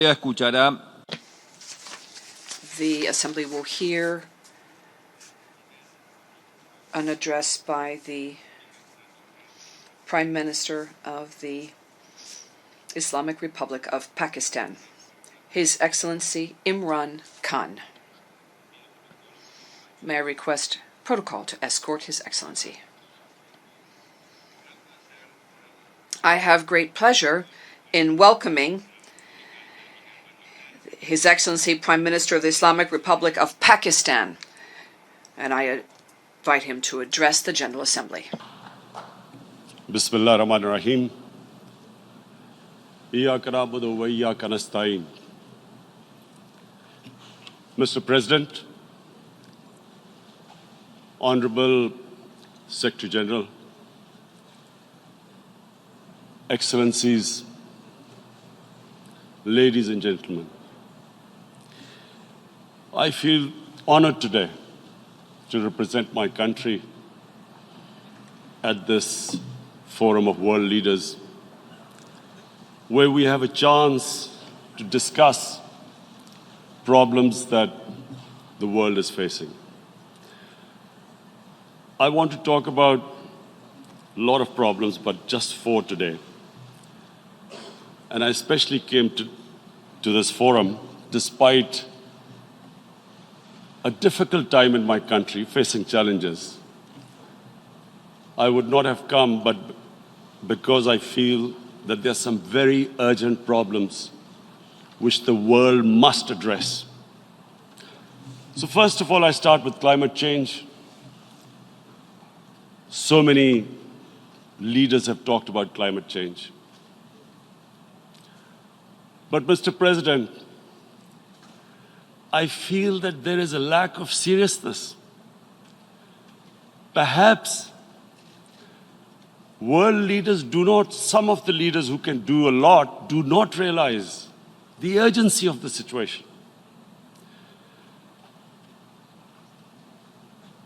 Escuchará The Assembly will hear an address by the Prime Minister of the Islamic Republic of Pakistan, His Excellency Imran Khan. May I request protocol to escort His Excellency? I have great pleasure in welcoming His Excellency Prime Minister of the Islamic Republic of Pakistan, and I invite him to address the General Assembly. Bismillah ar-Rahman ar-Rahim. Iyyaka na'budu wa iyyaka nasta'in. Mr. President, Honorable Secretary General, Excellencies, ladies and gentlemen, I feel honored today to represent my country at this forum of world leaders, where we have a chance to discuss problems that the world is facing. I want to talk about a lot of problems, but just 4 today. And I especially came to this forum despite a difficult time in my country, facing challenges. I would not have come, but because I feel that there are some very urgent problems which the world must address. So first of all, I start with climate change. So many leaders have talked about climate change. But Mr. President, I feel that there is a lack of seriousness. Perhaps world leaders some of the leaders who can do a lot, do not realize the urgency of the situation.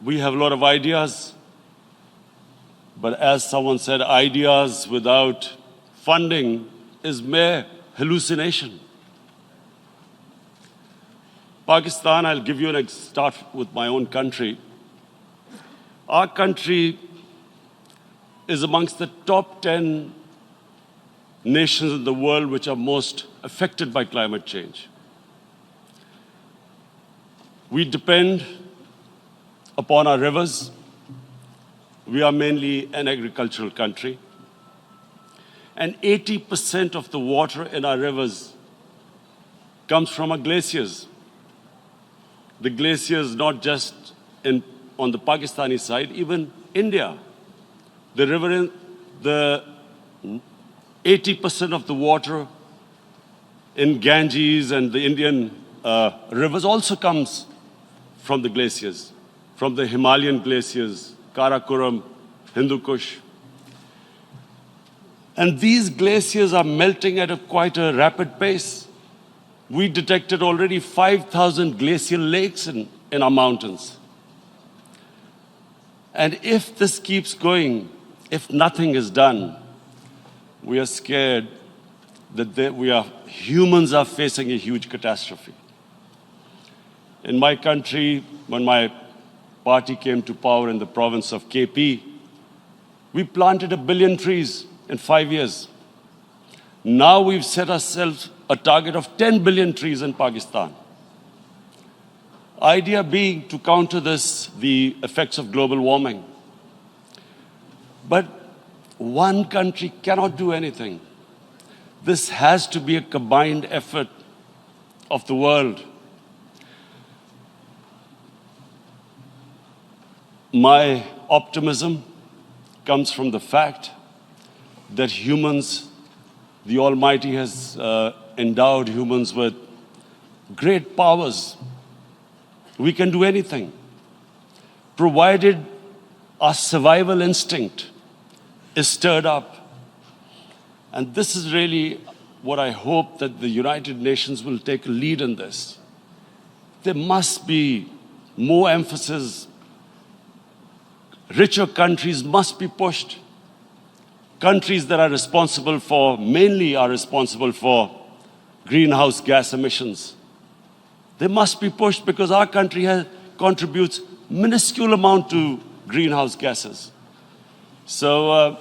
We have a lot of ideas, but as someone said, ideas without funding is mere hallucination. Pakistan, I'll give you start with my own country. Our country is amongst the top 10 nations in the world which are most affected by climate change. We depend upon our rivers. We are mainly an agricultural country. And 80% of the water in our rivers comes from our glaciers. The glaciers, not just on the Pakistani side, even India. The 80% of the water in Ganges and the Indian rivers also comes from the glaciers, from the Himalayan glaciers, Karakoram, Hindu Kush. And these glaciers are melting at quite a rapid pace. We detected already 5,000 glacial lakes in our mountains. And if this keeps going, if nothing is done, we are scared that humans are facing a huge catastrophe. In my country, when my party came to power in the province of KP, we planted 1 billion trees in 5 years. Now we've set ourselves a target of 10 billion trees in Pakistan. Idea being to counter the effects of global warming. But one country cannot do anything. This has to be a combined effort of the world. My optimism comes from the fact that humans, the Almighty has endowed humans with great powers. We can do anything, provided our survival instinct is stirred up. And this is really what I hope that the United Nations will take a lead in this. There must be more emphasis. Richer countries must be pushed. Countries that are responsible for greenhouse gas emissions. They must be pushed because our country contributes minuscule amount to greenhouse gases. So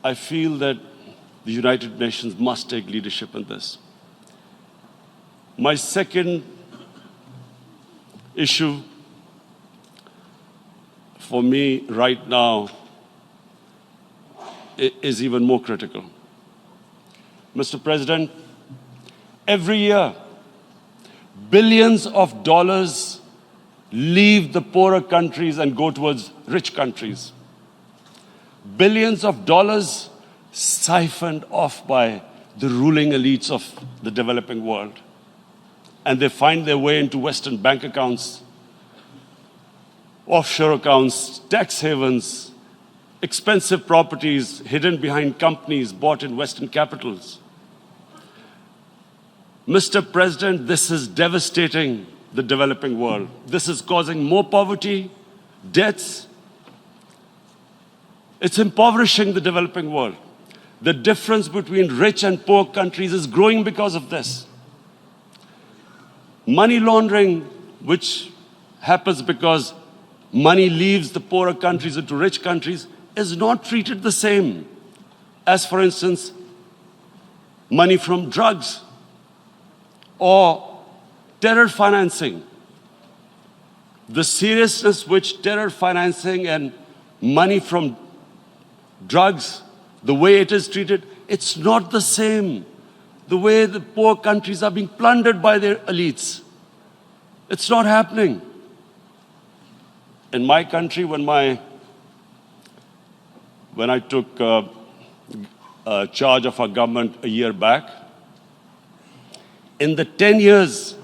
I feel that the United Nations must take leadership in this. My second issue for me right now is even more critical. Mr. President, every year, billions of dollars leave the poorer countries and go towards rich countries. Billions of dollars siphoned off by the ruling elites of the developing world. And they find their way into Western bank accounts, offshore accounts, tax havens, expensive properties hidden behind companies bought in Western capitals. Mr. President, this is devastating the developing world. This is causing more poverty, debts. It's impoverishing the developing world. The difference between rich and poor countries is growing because of this. Money laundering, which happens because money leaves the poorer countries into rich countries, is not treated the same as, for instance, money from drugs or terror financing. The seriousness which terror financing and money from drugs, the way it is treated, it's not the same. The way the poor countries are being plundered by their elites. It's not happening. In my country, when I took charge of our government a year back, in the 10 years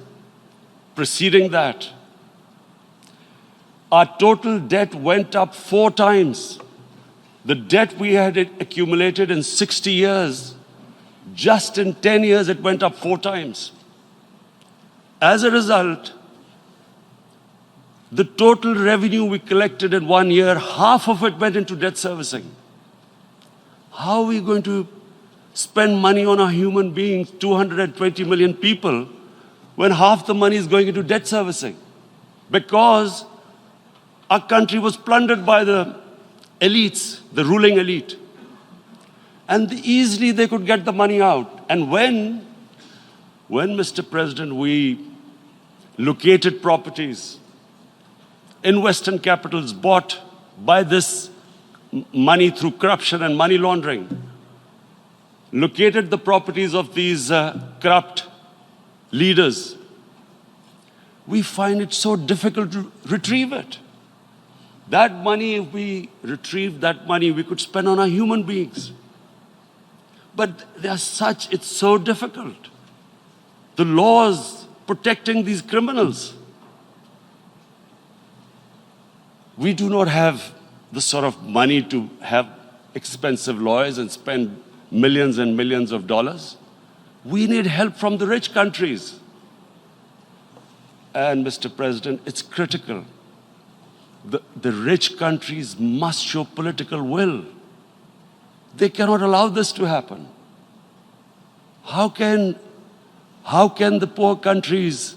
preceding that, our total debt went up 4 times. The debt we had accumulated in 60 years, just in 10 years, it went up 4 times. As a result, the total revenue we collected in 1 year, half of it went into debt servicing. How are we going to spend money on our human beings, 220 million people, when half the money is going into debt servicing? Because our country was plundered by the elites, the ruling elite. And easily they could get the money out. And when, Mr. President, we located properties in Western capitals bought by this money through corruption and money laundering, located the properties of these corrupt leaders, we find it so difficult to retrieve it. That money, if we retrieved that money, we could spend on our human beings. But it's so difficult. The laws protecting these criminals. We do not have the sort of money to have expensive lawyers and spend millions and millions of dollars. We need help from the rich countries. And Mr. President, it's critical. The rich countries must show political will. They cannot allow this to happen. How can the poor countries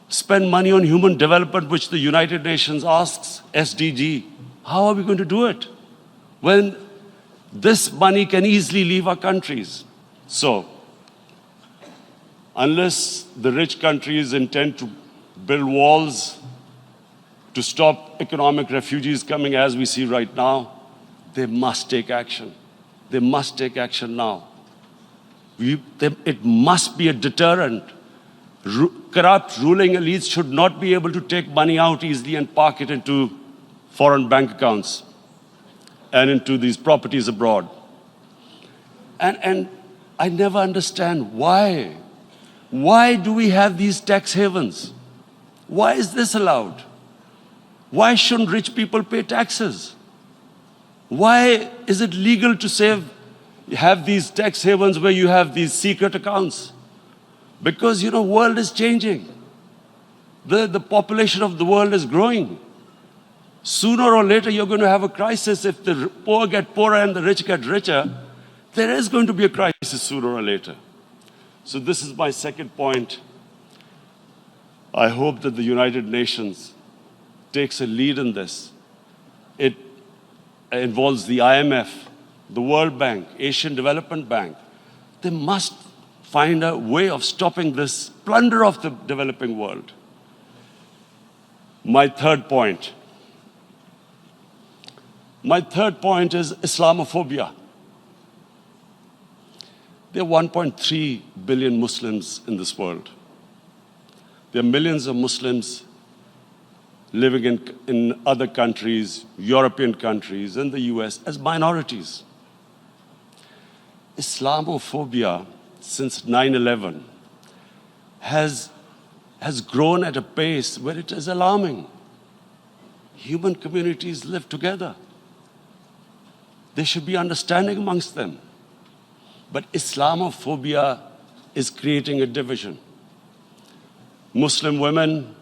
spend money on human development, which the United Nations asks, SDG? How are we going to do it when this money can easily leave our countries? So, unless the rich countries intend to build walls to stop economic refugees coming as we see right now, they must take action. They must take action now. It must be a deterrent. Corrupt ruling elites should not be able to take money out easily and park it into foreign bank accounts and into these properties abroad. And I never understand why. Why do we have these tax havens? Why is this allowed? Why shouldn't rich people pay taxes? Why is it legal to have these tax havens where you have these secret accounts? Because, world is changing. The population of the world is growing. Sooner or later, you're going to have a crisis if the poor get poorer and the rich get richer. There is going to be a crisis sooner or later. So this is my second point. I hope that the United Nations takes a lead in this. It involves the IMF, the World Bank, Asian Development Bank. They must find a way of stopping this plunder of the developing world. My third point is Islamophobia. There are 1.3 billion Muslims in this world. There are millions of Muslims living in other countries, European countries, and the US as minorities. Islamophobia since 9/11 has grown at a pace where it is alarming. Human communities live together. There should be understanding amongst them. But Islamophobia is creating a division. Muslim women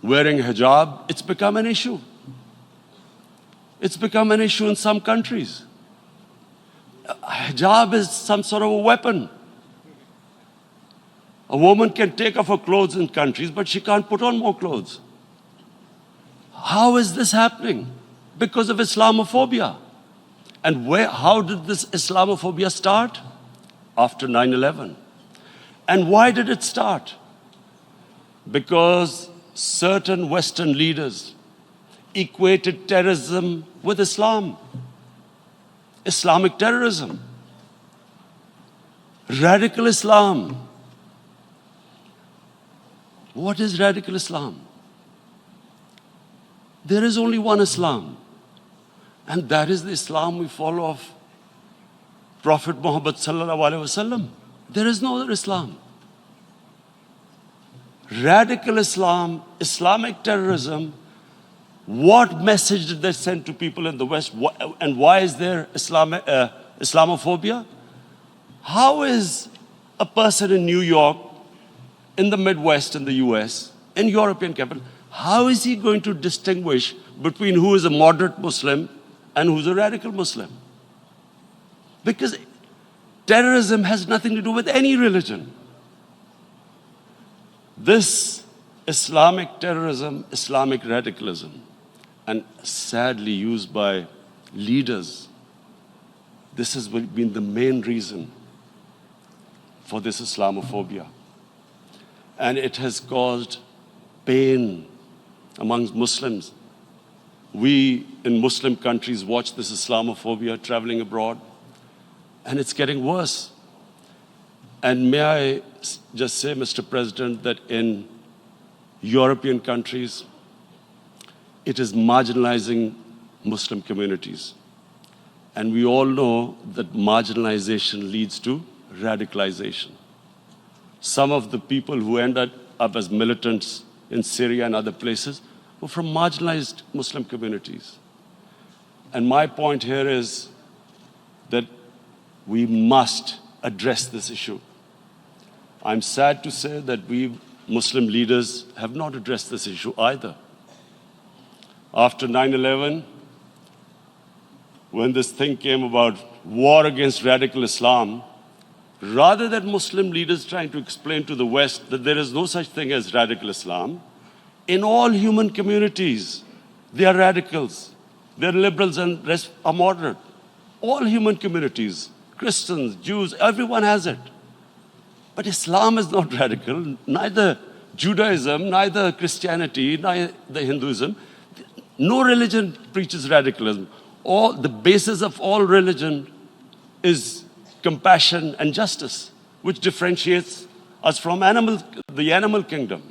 wearing hijab, it's become an issue. It's become an issue in some countries. Hijab is some sort of a weapon. A woman can take off her clothes in countries, but she can't put on more clothes. How is this happening? Because of Islamophobia. And how did this Islamophobia start? After 9/11. And why did it start? Because certain Western leaders equated terrorism with Islam. Islamic terrorism. Radical Islam. What is radical Islam? There is only one Islam. And that is the Islam we follow of Prophet Muhammad sallallahu alaihi wasallam. There is no other Islam. Radical Islam, Islamic terrorism, what message did they send to people in the West? And why is there Islamophobia? How is a person in New York, in the Midwest, in the US, in European capital, how is he going to distinguish between who is a moderate Muslim and who's a radical Muslim? Because terrorism has nothing to do with any religion. This Islamic terrorism, Islamic radicalism, and sadly used by leaders, this has been the main reason for this Islamophobia. And it has caused pain amongst Muslims. We in Muslim countries watch this Islamophobia traveling abroad, and it's getting worse. And may I just say, Mr. President, that in European countries, it is marginalizing Muslim communities. And we all know that marginalization leads to radicalization. Some of the people who ended up as militants in Syria and other places were from marginalized Muslim communities. And my point here is that we must address this issue. I'm sad to say that we Muslim leaders have not addressed this issue either. After 9/11, when this thing came about war against radical Islam, rather than Muslim leaders trying to explain to the West that there is no such thing as radical Islam, in all human communities, they are radicals. They're liberals and rest are moderate. All human communities, Christians, Jews, everyone has it. But Islam is not radical, neither Judaism, neither Christianity, neither Hinduism. No religion preaches radicalism. The basis of all religion is compassion and justice, which differentiates us from the animal kingdom.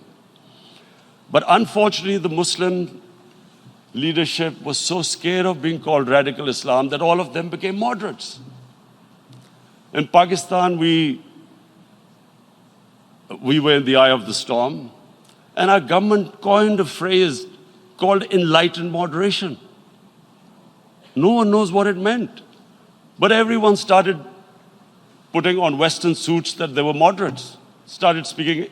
But unfortunately, the Muslim leadership was so scared of being called radical Islam that all of them became moderates. In Pakistan, we were in the eye of the storm, and our government coined a phrase called enlightened moderation. No one knows what it meant, but everyone started putting on Western suits that they were moderates, started speaking.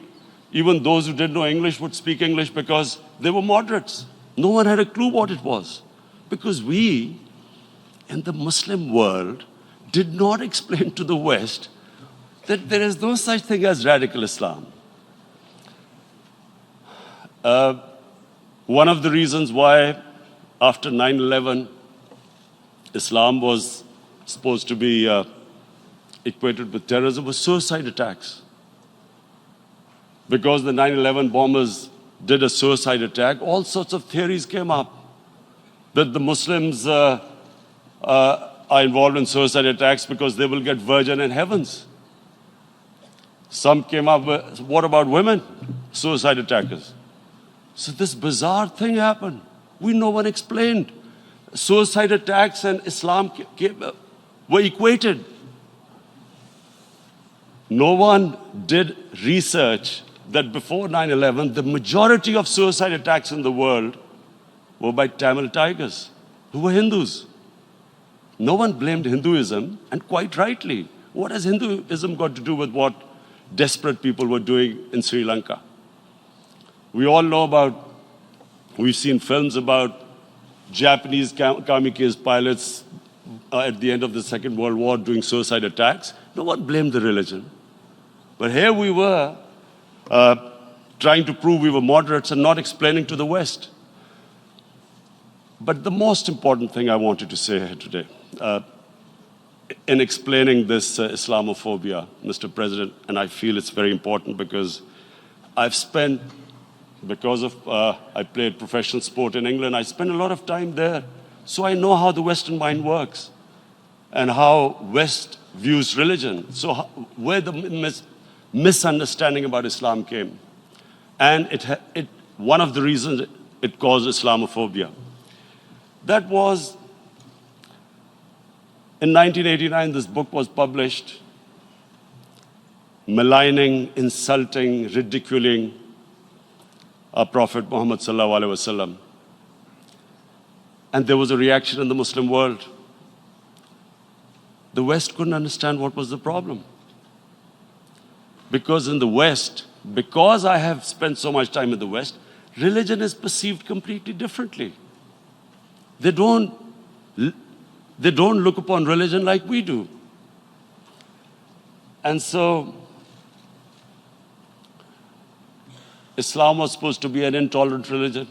Even those who didn't know English would speak English because they were moderates. No one had a clue what it was. Because we, in the Muslim world, did not explain to the West that there is no such thing as radical Islam. One of the reasons why after 9/11, Islam was supposed to be equated with terrorism was suicide attacks. Because the 9/11 bombers did a suicide attack, all sorts of theories came up that the Muslims are involved in suicide attacks because they will get virgin in heavens. Some came up with, what about women, suicide attackers? So this bizarre thing happened. No one explained. Suicide attacks and Islam were equated. No one did research that before 9/11, the majority of suicide attacks in the world were by Tamil Tigers, who were Hindus. No one blamed Hinduism, and quite rightly. What has Hinduism got to do with what desperate people were doing in Sri Lanka? We all know about, we've seen films about Japanese kamikaze pilots at the end of the Second World War doing suicide attacks. No one blamed the religion. But here we were trying to prove we were moderates and not explaining to the West. But the most important thing I wanted to say here today, in explaining this Islamophobia, Mr. President, and I feel it's very important because I've spent, because of I played professional sport in England, I spent a lot of time there. So I know how the Western mind works and how West views religion. So where the misunderstanding about Islam came. And one of the reasons it caused Islamophobia. That was, in 1989, this book was published, maligning, insulting, ridiculing our Prophet Muhammad sallallahu alaihi wasallam. And there was a reaction in the Muslim world. The West couldn't understand what was the problem. Because in the West, because I have spent so much time in the West, religion is perceived completely differently. They don't look upon religion like we do. And so, Islam was supposed to be an intolerant religion.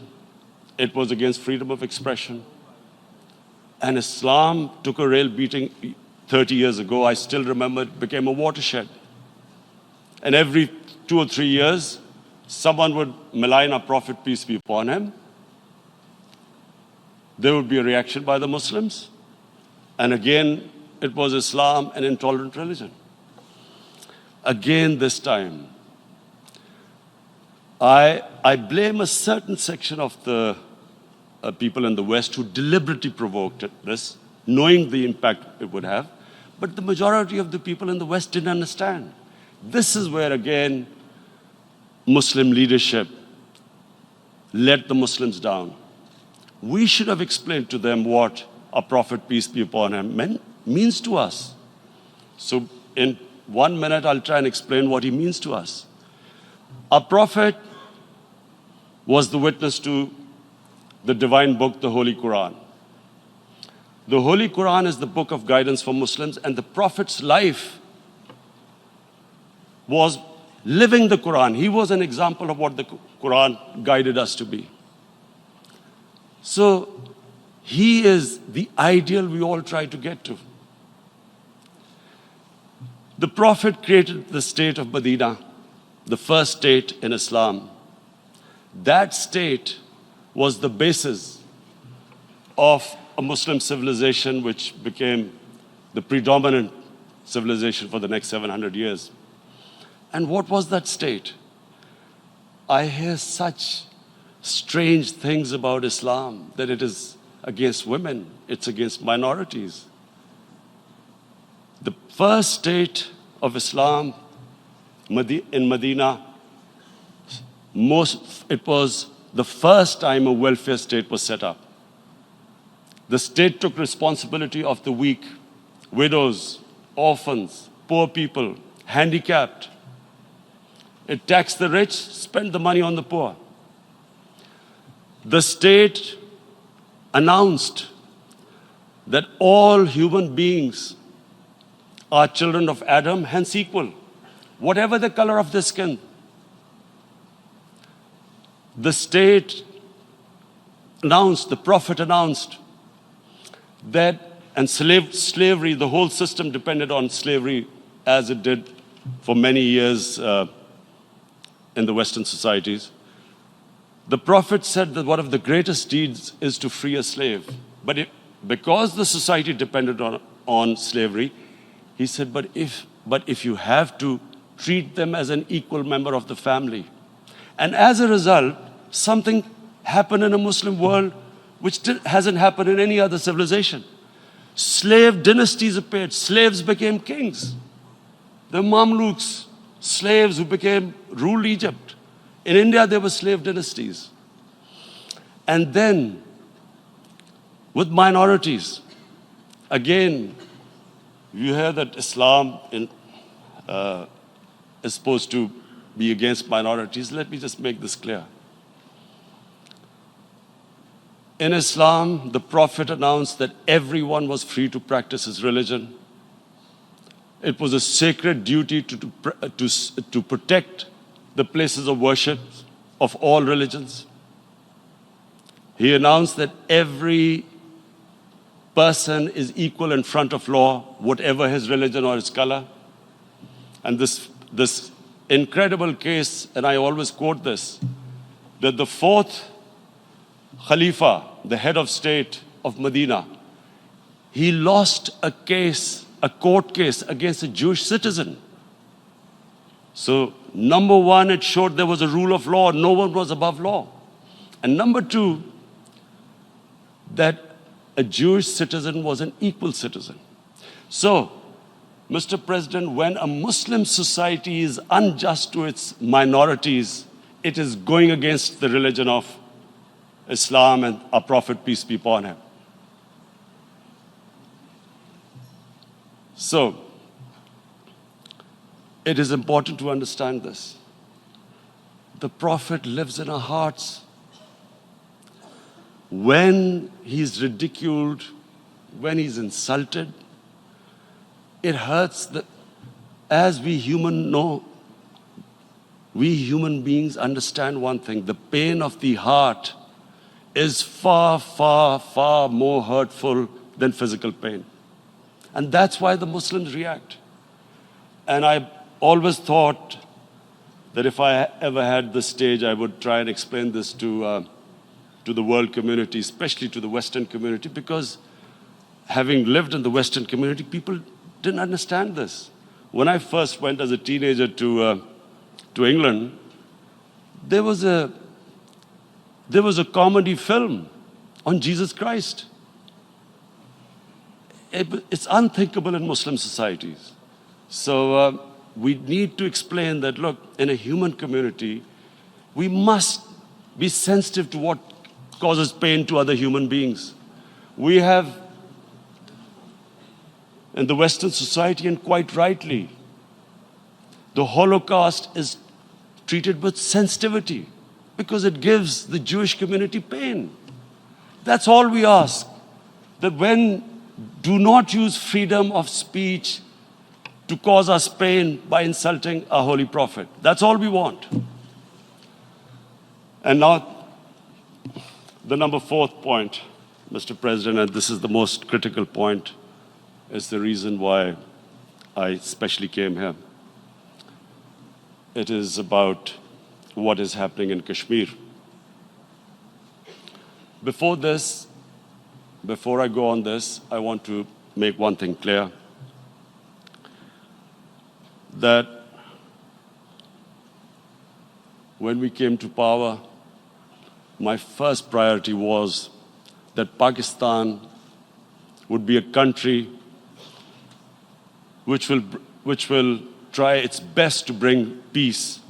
It was against freedom of expression. And Islam took a real beating 30 years ago. I still remember it became a watershed. And every 2 or 3 years, someone would malign our Prophet, peace be upon him. There would be a reaction by the Muslims. And again, it was Islam, an intolerant religion. Again, this time, I blame a certain section of the people in the West who deliberately provoked this, knowing the impact it would have. But the majority of the people in the West didn't understand. This is where, again, Muslim leadership let the Muslims down. We should have explained to them what our Prophet, peace be upon him, means to us. So in 1 minute, I'll try and explain what he means to us. Our Prophet was the witness to the divine book, the Holy Quran. The Holy Quran is the book of guidance for Muslims, and the Prophet's life was living the Quran. He was an example of what the Quran guided us to be. So he is the ideal we all try to get to. The Prophet created the state of Medina, the first state in Islam. That state was the basis of a Muslim civilization which became the predominant civilization for the next 700 years. And what was that state? I hear such strange things about Islam, that it is against women, it's against minorities. The first state of Islam in Medina, it was the first time a welfare state was set up. The state took responsibility of the weak, widows, orphans, poor people, handicapped. It taxed the rich, spent the money on the poor. The state announced that all human beings are children of Adam, hence equal, whatever the color of their skin. The state announced, the Prophet announced that, and slavery, the whole system depended on slavery as it did for many years in the Western societies. The Prophet said that one of the greatest deeds is to free a slave. But because the society depended on slavery, he said, but if you have to treat them as an equal member of the family. And as a result, something happened in a Muslim world which hasn't happened in any other civilization. Slave dynasties appeared. Slaves became kings. The Mamluks, slaves who ruled Egypt. In India, there were slave dynasties. And then, with minorities, again, you hear that Islam is supposed to be against minorities. Let me just make this clear. In Islam, the Prophet announced that everyone was free to practice his religion. It was a sacred duty to protect the places of worship of all religions. He announced that every person is equal in front of law, whatever his religion or his color. And this incredible case, and I always quote this, that the fourth Khalifa, the head of state of Medina, he lost a court case against a Jewish citizen. So, number one, it showed there was a rule of law, no one was above law. And number two, that a Jewish citizen was an equal citizen. So, Mr. President, when a Muslim society is unjust to its minorities, it is going against the religion of Islam and our Prophet, peace be upon him. So, it is important to understand this. The Prophet lives in our hearts. When he's ridiculed, when he's insulted, it hurts. As we human beings understand one thing, the pain of the heart is far, far, far more hurtful than physical pain. And that's why the Muslims react. And I always thought that if I ever had the stage, I would try and explain this to the world community, especially to the Western community, because having lived in the Western community, people didn't understand this. When I first went as a teenager to England, there was a comedy film on Jesus Christ. It's unthinkable in Muslim societies. So we need to explain that, look, in a human community, we must be sensitive to what causes pain to other human beings. We have, in the Western society, and quite rightly, the Holocaust is treated with sensitivity because it gives the Jewish community pain. That's all we ask. That do not use freedom of speech to cause us pain by insulting our Holy Prophet. That's all we want. And now, the number fourth point, Mr. President, and this is the most critical point, is the reason why I especially came here. It is about what is happening in Kashmir. Before I go on this, I want to make one thing clear. That when we came to power, my first priority was that Pakistan would be a country which will try its best to bring peace.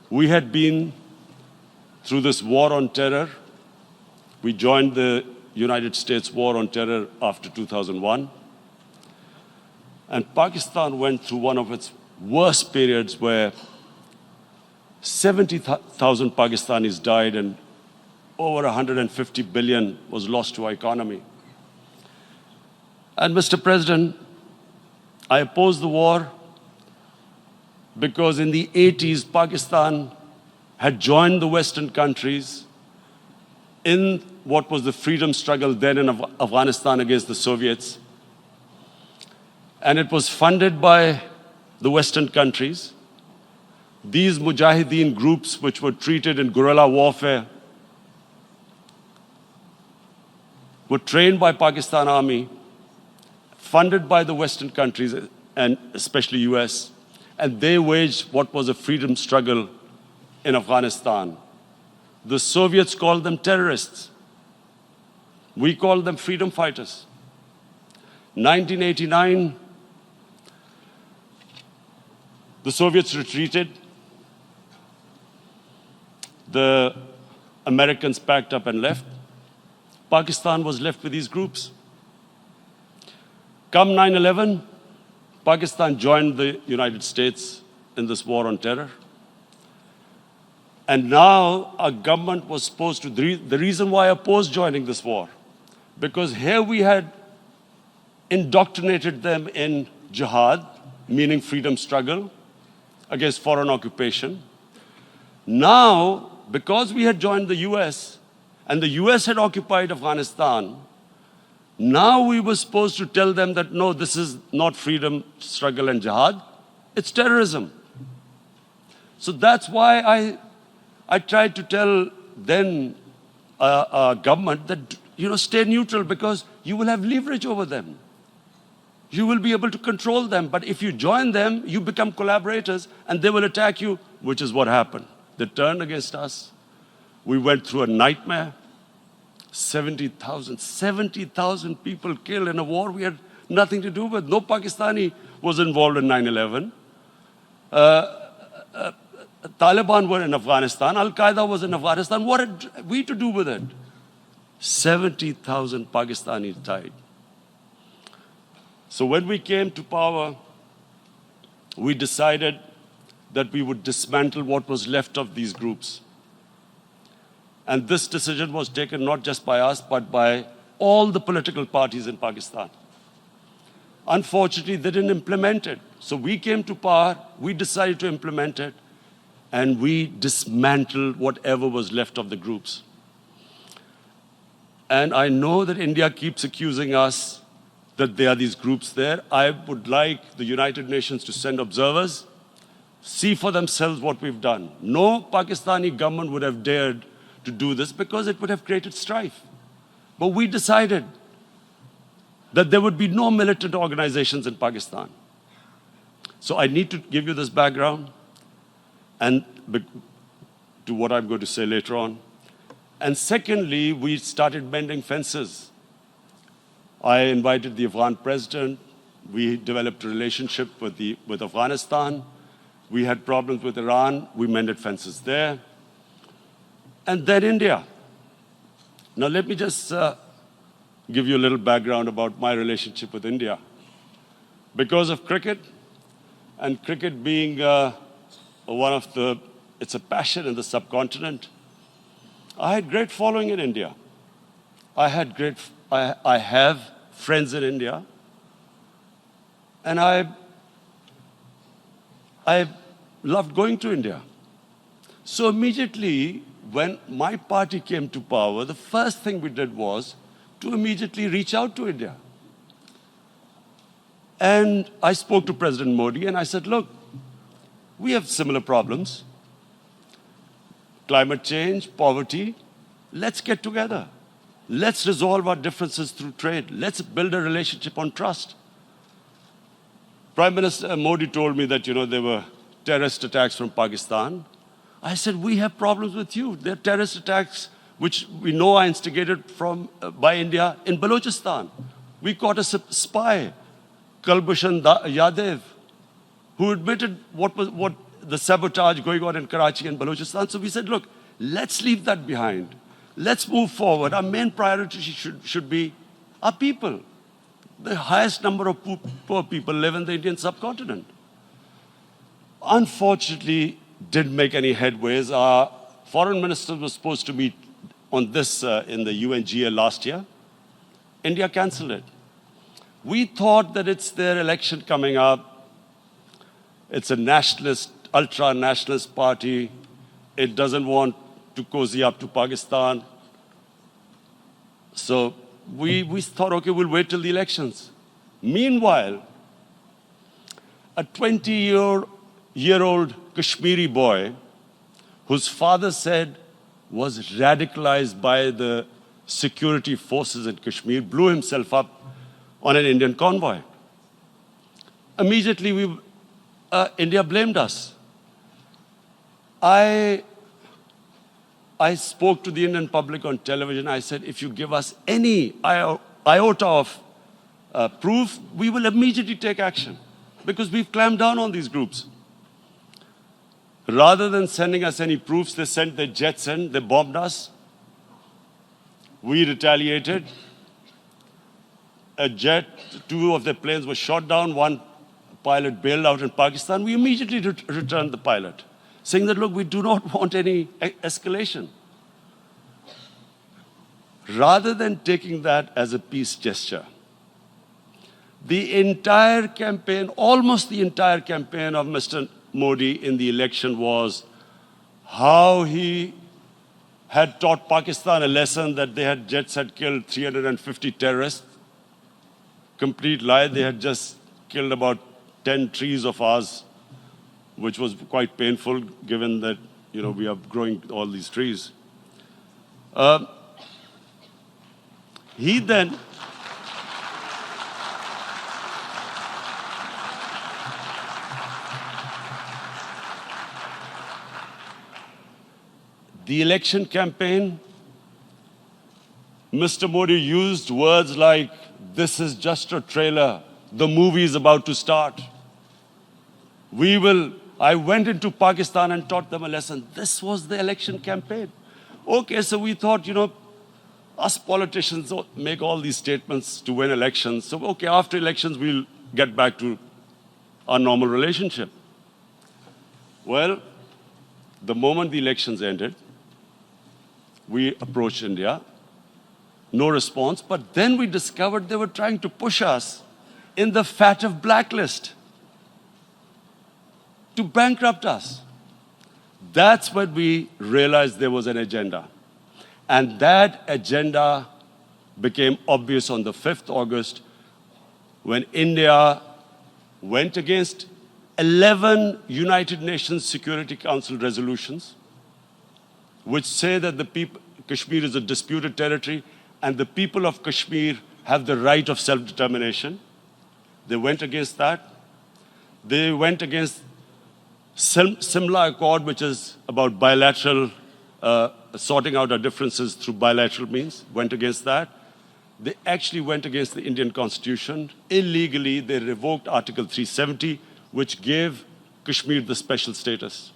We had been through this war on terror. We joined the United States war on terror after 2001. And Pakistan went through one of its worst periods where 70,000 Pakistanis died and over 150 billion was lost to our economy. And Mr. President, I opposed the war because in the 80s, Pakistan had joined the Western countries in what was the freedom struggle then in Afghanistan against the Soviets. And it was funded by the Western countries. These mujahideen groups, which were treated in guerrilla warfare, were trained by Pakistan Army, funded by the Western countries, and especially US, and they waged what was a freedom struggle in Afghanistan. The Soviets called them terrorists. We called them freedom fighters. 1989, the Soviets retreated. The Americans packed up and left. Pakistan was left with these groups. Come 9/11, Pakistan joined the United States in this war on terror. And now our government was supposed to, the reason why I opposed joining this war, because here we had indoctrinated them in jihad, meaning freedom struggle against foreign occupation. Now, because we had joined the US and the US had occupied Afghanistan, now we were supposed to tell them that no, this is not freedom struggle and jihad, it's terrorism. So that's why I tried to tell then government that, stay neutral because you will have leverage over them. You will be able to control them. But if you join them, you become collaborators and they will attack you, which is what happened. They turned against us. We went through a nightmare. 70,000 people killed in a war we had nothing to do with. No Pakistani was involved in 9/11. Taliban were in Afghanistan. Al-Qaeda was in Afghanistan. What had we to do with it? 70,000 Pakistanis died. So when we came to power, we decided that we would dismantle what was left of these groups. And this decision was taken not just by us, but by all the political parties in Pakistan. Unfortunately, they didn't implement it. So we came to power, we decided to implement it, and we dismantled whatever was left of the groups. And I know that India keeps accusing us that there are these groups there. I would like the United Nations to send observers, see for themselves what we've done. No Pakistani government would have dared to do this because it would have created strife. But we decided that there would be no militant organizations in Pakistan. So I need to give you this background and to what I'm going to say later on. And secondly, we started mending fences. I invited the Afghan president. We developed a relationship with Afghanistan. We had problems with Iran. We mended fences there. And then India. Now let me just give you a little background about my relationship with India. Because of cricket, and cricket being it's a passion in the subcontinent, I had great following in India. I have friends in India. And I loved going to India. So immediately, when my party came to power, the first thing we did was to immediately reach out to India. And I spoke to President Modi and I said, look, we have similar problems. Climate change, poverty, let's get together. Let's resolve our differences through trade. Let's build a relationship on trust. Prime Minister Modi told me that, there were terrorist attacks from Pakistan. I said, we have problems with you. There are terrorist attacks which we know are instigated by India in Balochistan. We caught a spy, Kulbhushan Yadav, who admitted what the sabotage going on in Karachi and Balochistan. So we said, look, let's leave that behind. Let's move forward. Our main priority should be our people. The highest number of poor people live in the Indian subcontinent. Unfortunately, didn't make any headways. Our foreign minister was supposed to meet on this in the UNGA last year. India cancelled it. We thought that it's their election coming up. It's a nationalist, ultra-nationalist party. It doesn't want to cozy up to Pakistan. So we thought, okay, we'll wait till the elections. Meanwhile, a 20-year-old Kashmiri boy, whose father said was radicalized by the security forces in Kashmir, blew himself up on an Indian convoy. Immediately, India blamed us. I spoke to the Indian public on television. I said, if you give us any iota of proof, we will immediately take action, because we've clamped down on these groups. Rather than sending us any proofs, they sent their jets in, they bombed us. We retaliated. A jet, 2 of their planes were shot down, 1 pilot bailed out in Pakistan. We immediately returned the pilot, saying that, look, we do not want any escalation. Rather than taking that as a peace gesture, the entire campaign, almost the entire campaign of Mr. Modi in the election was how he had taught Pakistan a lesson that jets had killed 350 terrorists. Complete lie. They had just killed about 10 trees of ours, which was quite painful given that, we are growing all these trees. He then the election campaign, Mr. Modi used words like, this is just a trailer, the movie is about to start. I went into Pakistan and taught them a lesson. This was the election campaign. Okay, so we thought, us politicians make all these statements to win elections. So, okay, after elections, we'll get back to our normal relationship. Well, the moment the elections ended, we approached India. No response, but then we discovered they were trying to push us in the FATF blacklist to bankrupt us. That's when we realized there was an agenda. And that agenda became obvious on the 5th August when India went against 11 United Nations Security Council resolutions, which say that Kashmir is a disputed territory and the people of Kashmir have the right of self-determination. They went against that. They went against Simla Accord, which is about bilateral, sorting out our differences through bilateral means, went against that. They actually went against the Indian Constitution. Illegally, they revoked Article 370, which gave Kashmir the special status.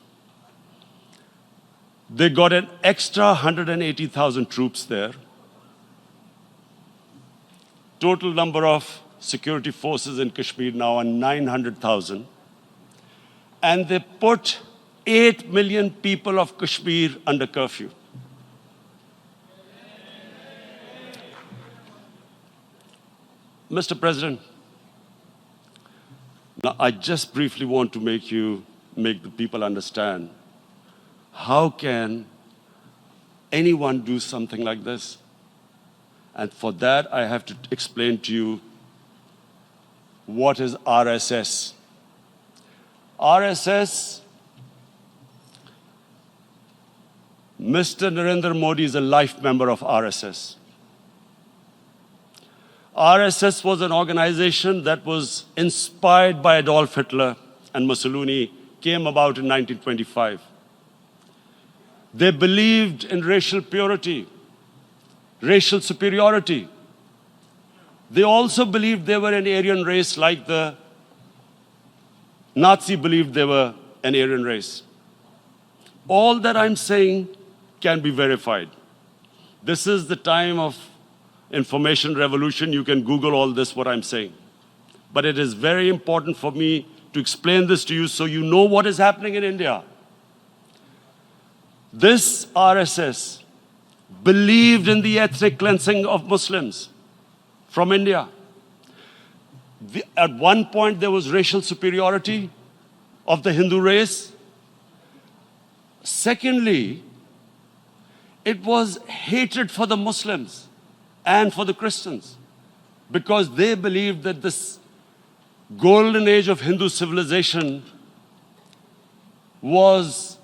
They got an extra 180,000 troops there. Total number of security forces in Kashmir now are 900,000. And they put 8 million people of Kashmir under curfew. Mr. President, now I just briefly want to make the people understand, how can anyone do something like this? And for that, I have to explain to you what is RSS. RSS, Mr. Narendra Modi is a life member of RSS. RSS was an organization that was inspired by Adolf Hitler and Mussolini, came about in 1925. They believed in racial purity, racial superiority. They also believed they were an Aryan race like the Nazi believed they were an Aryan race. All that I'm saying can be verified. This is the time of information revolution. You can Google all this, what I'm saying. But it is very important for me to explain this to you so you know what is happening in India. This RSS believed in the ethnic cleansing of Muslims from India. At one point, there was racial superiority of the Hindu race. Secondly, it was hatred for the Muslims and for the Christians, because they believed that this golden age of Hindu civilization was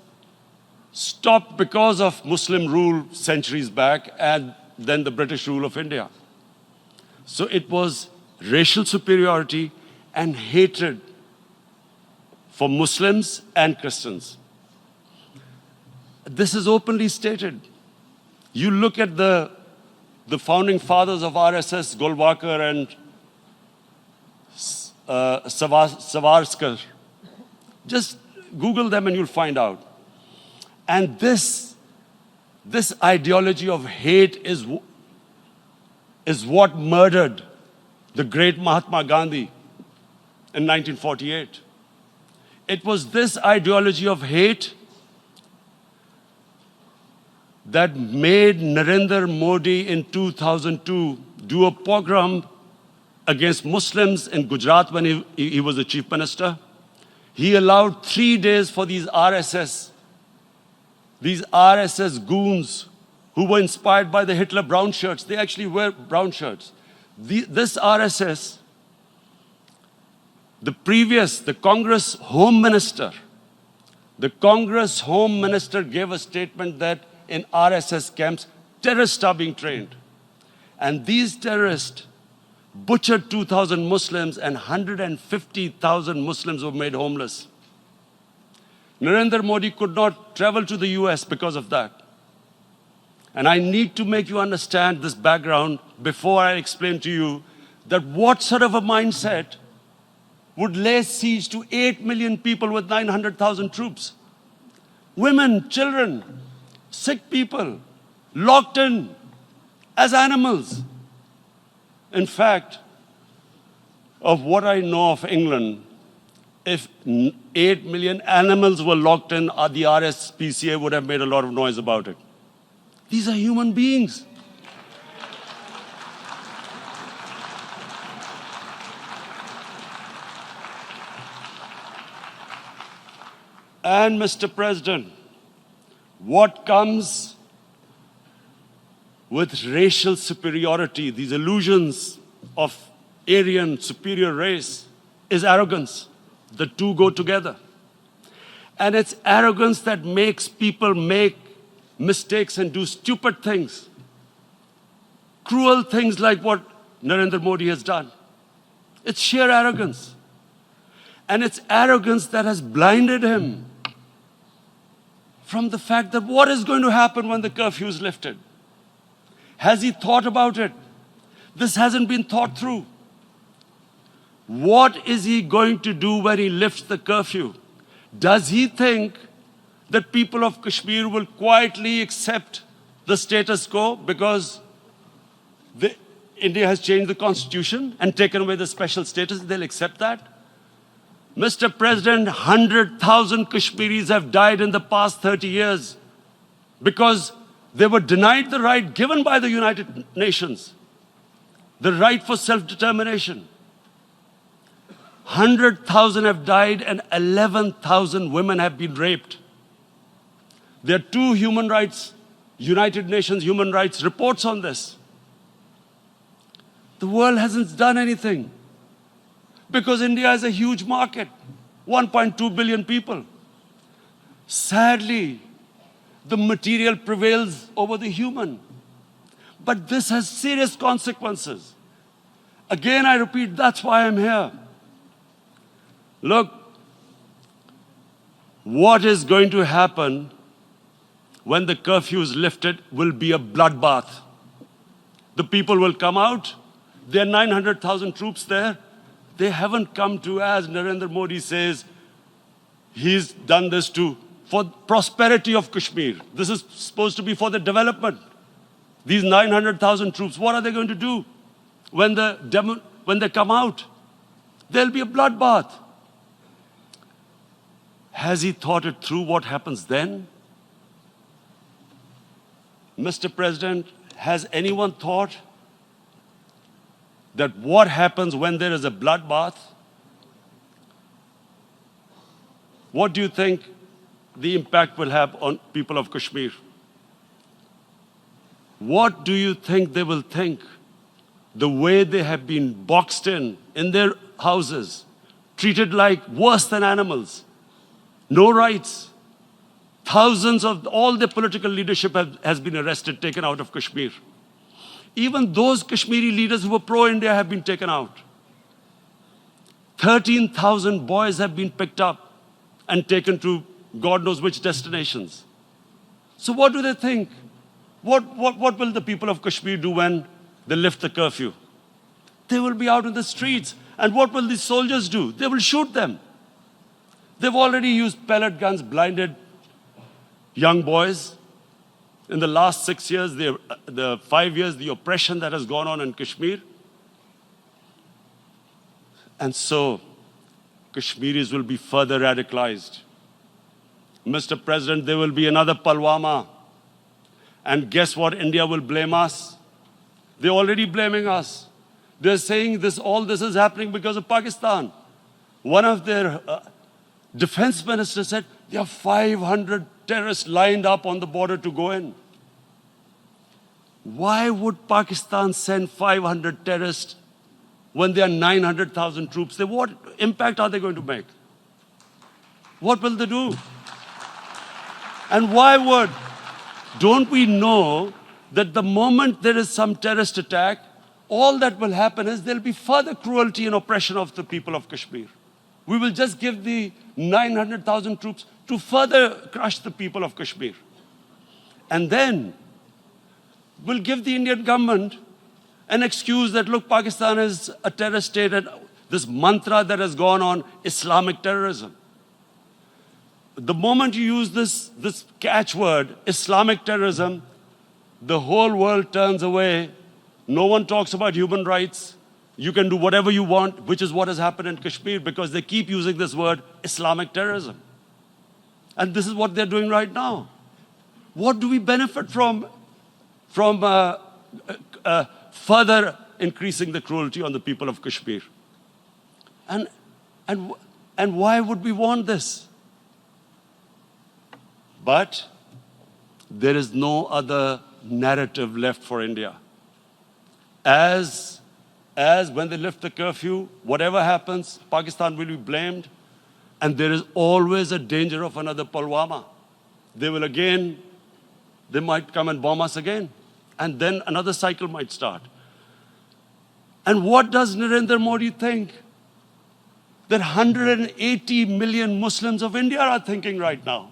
stopped because of Muslim rule centuries back and then the British rule of India. So it was racial superiority and hatred for Muslims and Christians. This is openly stated. You look at the founding fathers of RSS, Golwalkar and Savarkar. Just Google them and you'll find out. And this ideology of hate is what murdered the great Mahatma Gandhi in 1948. It was this ideology of hate that made Narendra Modi in 2002 do a pogrom against Muslims in Gujarat when he was the chief minister. He allowed 3 days for these RSS goons who were inspired by the Hitler brown shirts. They actually wear brown shirts. This RSS, the Congress Home Minister gave a statement that in RSS camps, terrorists are being trained. And these terrorists butchered 2,000 Muslims and 150,000 Muslims were made homeless. Narendra Modi could not travel to the US because of that. And I need to make you understand this background before I explain to you that what sort of a mindset would lay siege to 8 million people with 900,000 troops. Women, children, sick people, locked in as animals. In fact, of what I know of England, if 8 million animals were locked in, the RSPCA would have made a lot of noise about it. These are human beings. And Mr. President, what comes with racial superiority, these illusions of Aryan superior race, is arrogance. The two go together. And it's arrogance that makes people make mistakes and do stupid things. Cruel things like what Narendra Modi has done. It's sheer arrogance. And it's arrogance that has blinded him from the fact that what is going to happen when the curfew is lifted. Has he thought about it? This hasn't been thought through. What is he going to do when he lifts the curfew? Does he think that people of Kashmir will quietly accept the status quo because India has changed the constitution and taken away the special status? They'll accept that? Mr. President, 100,000 Kashmiris have died in the past 30 years because they were denied the right given by the United Nations, the right for self-determination. 100,000 have died and 11,000 women have been raped. There are 2 human rights, United Nations human rights reports on this. The world hasn't done anything because India is a huge market, 1.2 billion people. Sadly, the material prevails over the human. But this has serious consequences. Again, I repeat, that's why I'm here. Look, what is going to happen when the curfew is lifted will be a bloodbath. The people will come out. There are 900,000 troops there. They haven't come to, as Narendra Modi says, he's done this for prosperity of Kashmir. This is supposed to be for the development. These 900,000 troops, what are they going to do when they come out? There'll be a bloodbath. Has he thought it through what happens then? Mr. President, has anyone thought that what happens when there is a bloodbath? What do you think the impact will have on people of Kashmir? What do you think they will think? The way they have been boxed in their houses, treated like worse than animals, no rights. Thousands of all the political leadership has been arrested, taken out of Kashmir. Even those Kashmiri leaders who were pro-India have been taken out. 13,000 boys have been picked up and taken to God knows which destinations. So what do they think? What will the people of Kashmir do when they lift the curfew? They will be out in the streets. And what will these soldiers do? They will shoot them. They've already used pellet guns, blinded young boys. In the last 6 years, the 5 years, the oppression that has gone on in Kashmir. And so, Kashmiris will be further radicalized. Mr. President, there will be another Pulwama. And guess what? India will blame us. They're already blaming us. They're saying all this is happening because of Pakistan. One of their defense ministers said, there are 500 terrorists lined up on the border to go in. Why would Pakistan send 500 terrorists when there are 900,000 troops? What impact are they going to make? What will they do? And why would? Don't we know that the moment there is some terrorist attack, all that will happen is there'll be further cruelty and oppression of the people of Kashmir. We will just give the 900,000 troops to further crush the people of Kashmir. And then we'll give the Indian government an excuse that, look, Pakistan is a terrorist state, and this mantra that has gone on, Islamic terrorism. The moment you use this catchword, Islamic terrorism, the whole world turns away. No one talks about human rights. You can do whatever you want, which is what has happened in Kashmir, because they keep using this word, Islamic terrorism. And this is what they're doing right now. What do we benefit from further increasing the cruelty on the people of Kashmir? And why would we want this? But there is no other narrative left for India. As when they lift the curfew, whatever happens, Pakistan will be blamed, and there is always a danger of another Pulwama. They might come and bomb us again, and then another cycle might start. And what does Narendra Modi think? That 180 million Muslims of India are thinking right now.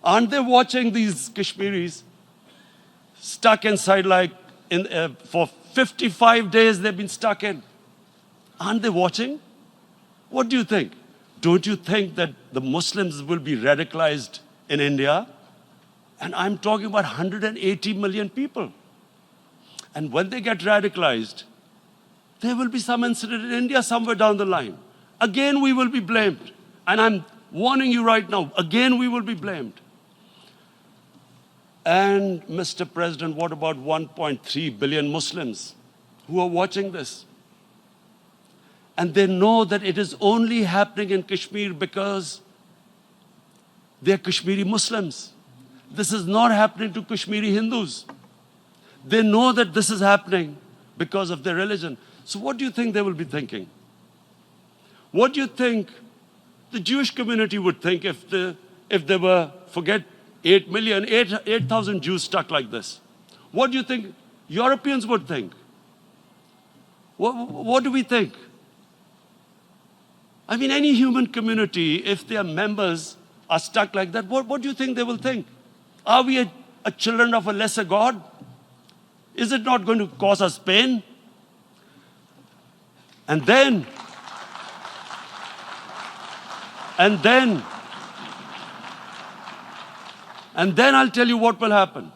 Aren't they watching these Kashmiris stuck inside for 55 days they've been stuck in? Aren't they watching? What do you think? Don't you think that the Muslims will be radicalized in India? And I'm talking about 180 million people. And when they get radicalized, there will be some incident in India somewhere down the line. Again, we will be blamed. And I'm warning you right now, again, we will be blamed. And Mr. President, what about 1.3 billion Muslims who are watching this? And they know that it is only happening in Kashmir because they're Kashmiri Muslims. This is not happening to Kashmiri Hindus. They know that this is happening because of their religion. So what do you think they will be thinking? What do you think the Jewish community would think if they were, forget 8,000 Jews stuck like this? What do you think Europeans would think? What do we think? I mean, any human community, if their members are stuck like that, what do you think they will think? Are we a children of a lesser God? Is it not going to cause us pain? And then I'll tell you what will happen.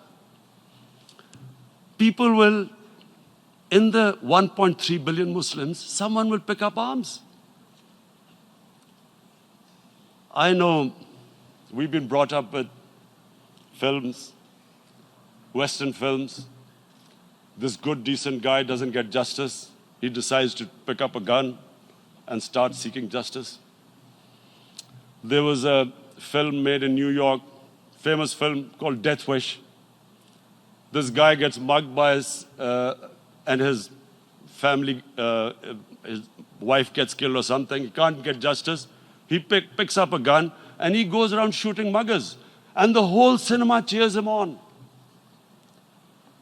People will, in the 1.3 billion Muslims, someone will pick up arms. I know we've been brought up with films, Western films. This good, decent guy doesn't get justice. he decides to pick up a gun and start seeking justice. There was a film made in New York, famous film called Death Wish. This guy gets mugged by and his family, his wife gets killed or something. He can't get justice. He picks up a gun and he goes around shooting muggers. And the whole cinema cheers him on.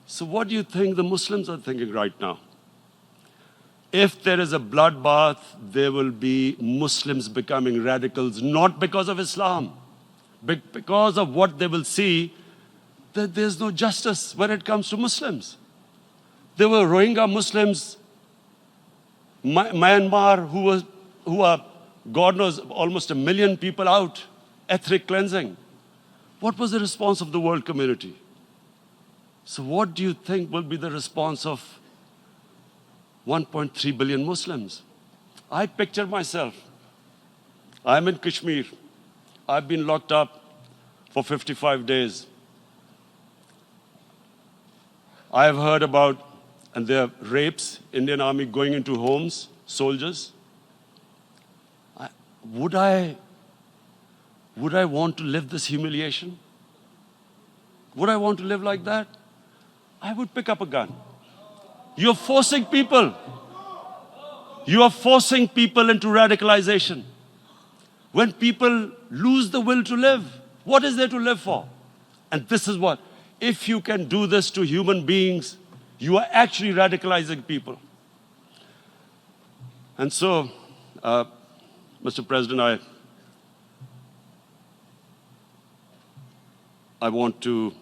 So what do you think the Muslims are thinking right now? If there is a bloodbath, there will be Muslims becoming radicals, not because of Islam, but because of what they will see, that there's no justice when it comes to Muslims. There were Rohingya Muslims, Myanmar, who are, God knows, almost 1 million people out, ethnic cleansing. What was the response of the world community? So what do you think will be the response of 1.3 billion Muslims? I picture myself. I'm in Kashmir. I've been locked up for 55 days. I have heard about, and there are rapes, Indian Army going into homes, soldiers. Would I want to live this humiliation? Would I want to live like that? I would pick up a gun. You're forcing people. You are forcing people into radicalization. When people lose the will to live, what is there to live for? And this is what, if you can do this to human beings, you are actually radicalizing people. And so, Mr. President, I want to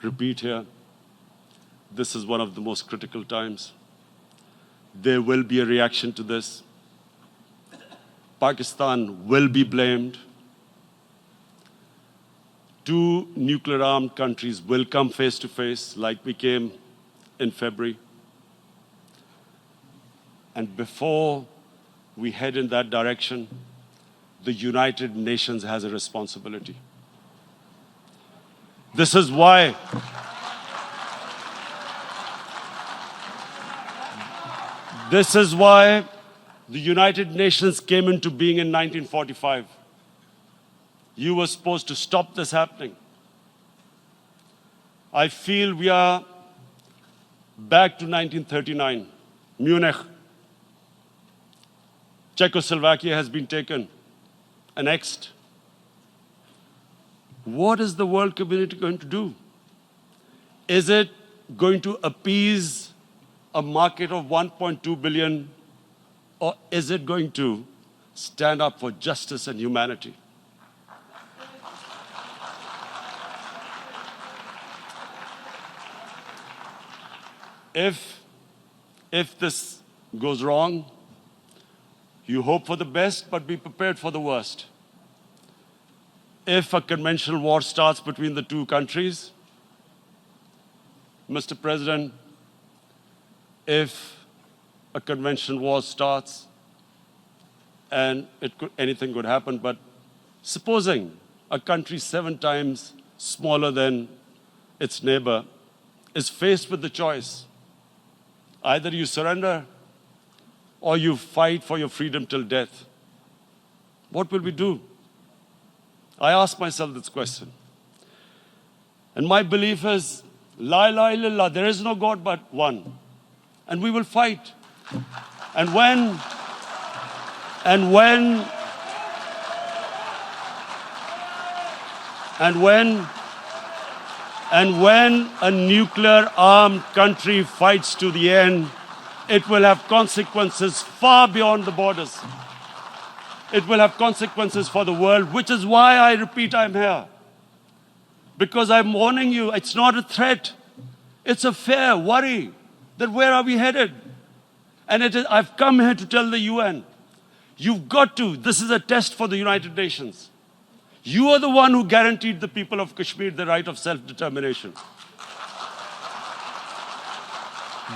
repeat here, this is one of the most critical times. There will be a reaction to this. Pakistan will be blamed. 2 nuclear-armed countries will come face to face like we came in February. And before we head in that direction, the United Nations has a responsibility. This is why the United Nations came into being in 1945. You were supposed to stop this happening. I feel we are back to 1939, Munich. Czechoslovakia has been taken, annexed. What is the world community going to do? Is it going to appease a market of 1.2 billion, or is it going to stand up for justice and humanity? If this goes wrong, you hope for the best, but be prepared for the worst. If a conventional war starts between the 2 countries, Mr. President, if a conventional war starts, and anything could happen, but supposing a country 7 times smaller than its neighbor is faced with the choice, either you surrender or you fight for your freedom till death, what will we do? I ask myself this question. And my belief is, La ilaha illallah, there is no God but one. And we will fight. And when a nuclear-armed country fights to the end, it will have consequences far beyond the borders. It will have consequences for the world, which is why I repeat I'm here. Because I'm warning you, it's not a threat. It's a fair worry that where are we headed? And I've come here to tell the UN, you've got to, this is a test for the United Nations. You are the one who guaranteed the people of Kashmir the right of self-determination.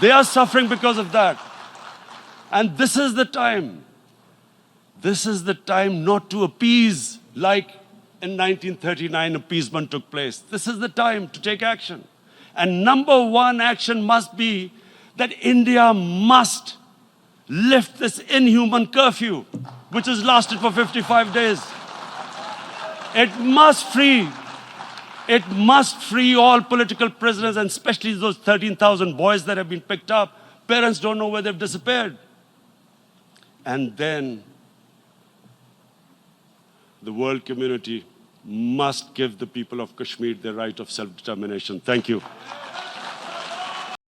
They are suffering because of that. And this is the time. This is the time not to appease like in 1939 appeasement took place. This is the time to take action. And number 1 action must be that India must lift this inhuman curfew, which has lasted for 55 days. It must free all political prisoners, and especially those 13,000 boys that have been picked up. Parents don't know where they've disappeared. And then the world community must give the people of Kashmir their right of self-determination. Thank you.